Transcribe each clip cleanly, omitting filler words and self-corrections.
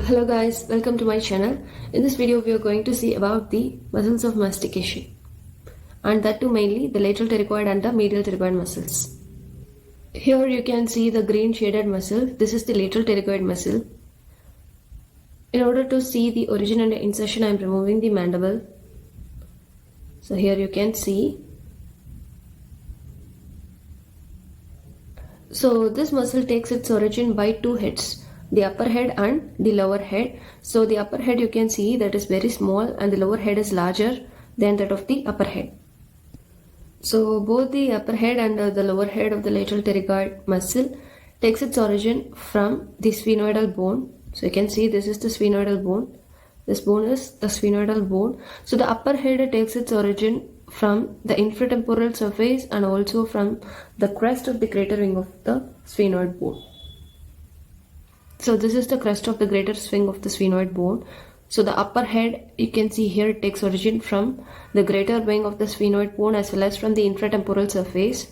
Hello guys, welcome to my channel. In this video we are going to see about the muscles of mastication, and that too mainly the lateral pterygoid and the medial pterygoid muscles. Here you can see the green shaded muscle. This is the lateral pterygoid muscle. In order to see the origin and the insertion, I am removing the mandible. So here you can see. So this muscle takes its origin by two heads, the upper head and the lower head. So the upper head you can see that is very small and the lower head is larger than that of the upper head. So both the upper head and the lower head of the lateral pterygoid muscle takes its origin from the sphenoidal bone. So you can see this is the sphenoidal bone. This bone is the sphenoidal bone. So the upper head takes its origin from the infratemporal surface and also from the crest of the greater wing of the sphenoid bone. So this is the crest of the greater wing of the sphenoid bone. So the upper head you can see here takes origin from the greater wing of the sphenoid bone as well as from the infratemporal surface.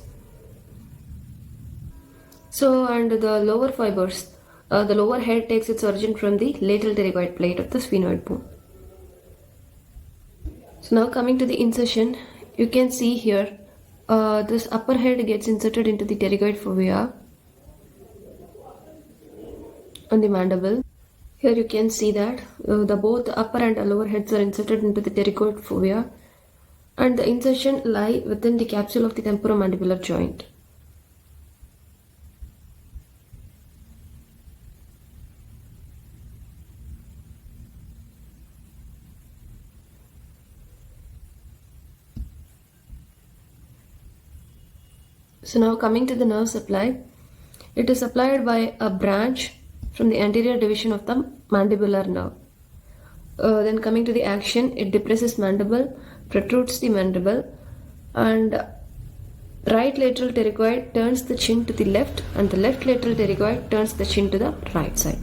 So and the lower fibers, the lower head takes its origin from the lateral pterygoid plate of the sphenoid bone. So now coming to the insertion, you can see here this upper head gets inserted into the pterygoid fovea on the mandible. Here you can see that both the upper and lower heads are inserted into the pterygoid fovea, and the insertion lie within the capsule of the temporomandibular joint. So now coming to the nerve supply, it is supplied by a branch from the anterior division of the mandibular nerve. Then coming to the action, it depresses mandible, protrudes the mandible, and right lateral pterygoid turns the chin to the left and the left lateral pterygoid turns the chin to the right side.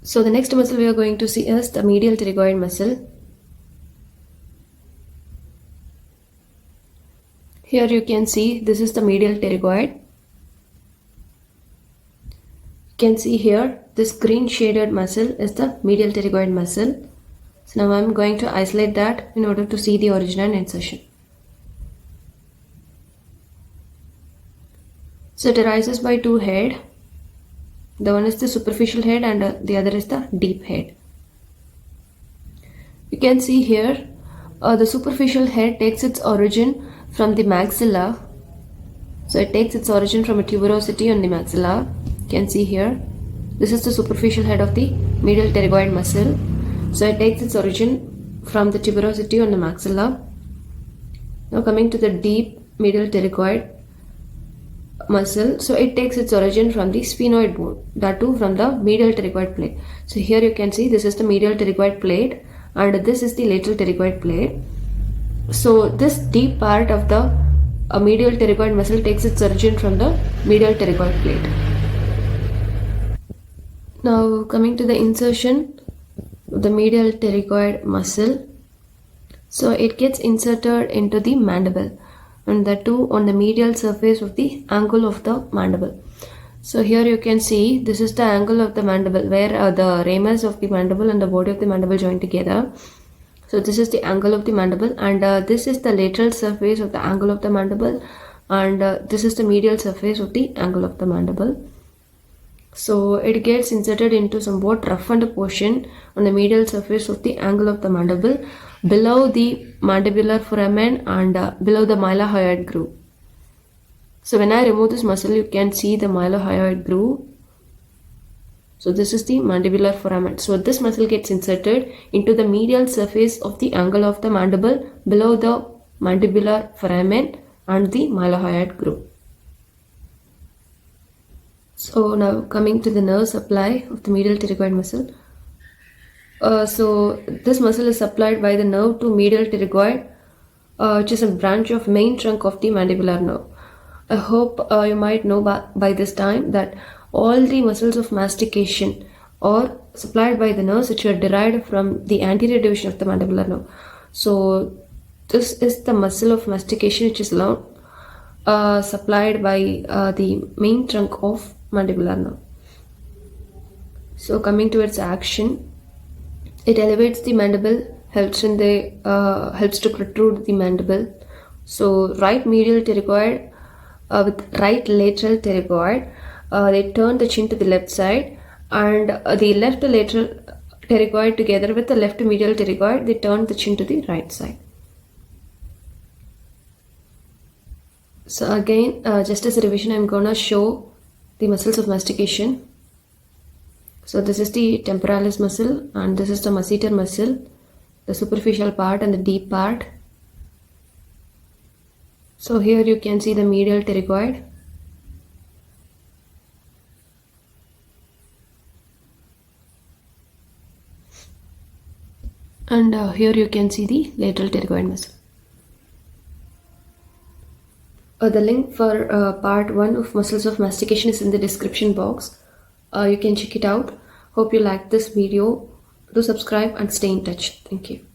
So the next muscle we are going to see is the medial pterygoid muscle. Here you can see this is the medial pterygoid. You can see here this green shaded muscle is the medial pterygoid muscle. So now I am going to isolate that in order to see the origin and insertion. So it arises by two heads. The one is the superficial head and the other is the deep head. You can see here the superficial head takes its origin from the maxilla. So it takes its origin from a tuberosity on the maxilla. You can see here this is the superficial head of the medial pterygoid muscle. So it takes its origin from the tuberosity on the maxilla. Now coming to the deep medial pterygoid muscle, so it takes its origin from the sphenoid bone, that too from the medial pterygoid plate. So here you can see this is the medial pterygoid plate and this is the lateral pterygoid plate. So this deep part of the medial pterygoid muscle takes its origin from the medial pterygoid plate. Now coming to the insertion of the medial pterygoid muscle, so it gets inserted into the mandible and that too on the medial surface of the angle of the mandible. So here you can see this is the angle of the mandible where the ramus of the mandible and the body of the mandible join together. So this is the angle of the mandible and this is the lateral surface of the angle of the mandible and this is the medial surface of the angle of the mandible. So it gets inserted into somewhat roughened portion on the medial surface of the angle of the mandible below the mandibular foramen and below the mylohyoid groove. So when I remove this muscle, you can see the mylohyoid groove. So this is the mandibular foramen. So this muscle gets inserted into the medial surface of the angle of the mandible below the mandibular foramen and the mylohyoid groove. So now coming to the nerve supply of the medial pterygoid muscle. So this muscle is supplied by the nerve to medial pterygoid, which is a branch of main trunk of the mandibular nerve. I hope you might know by this time that all the muscles of mastication are supplied by the nerves which are derived from the anterior division of the mandibular nerve. So this is the muscle of mastication which is supplied by the main trunk of mandibular nerve. So coming to its action, it elevates the mandible, helps to protrude the mandible. So right medial pterygoid with right lateral pterygoid, they turn the chin to the left side, and the left lateral pterygoid together with the left medial pterygoid, they turn the chin to the right side. So again, just as a revision, I'm gonna show the muscles of mastication. So this is the temporalis muscle, and this is the masseter muscle, the superficial part and the deep part. So here you can see the medial pterygoid. And here you can see the lateral pterygoid muscle. The link for part 1 of muscles of mastication is in the description box. You can check it out. Hope you liked this video. Do subscribe and stay in touch. Thank you.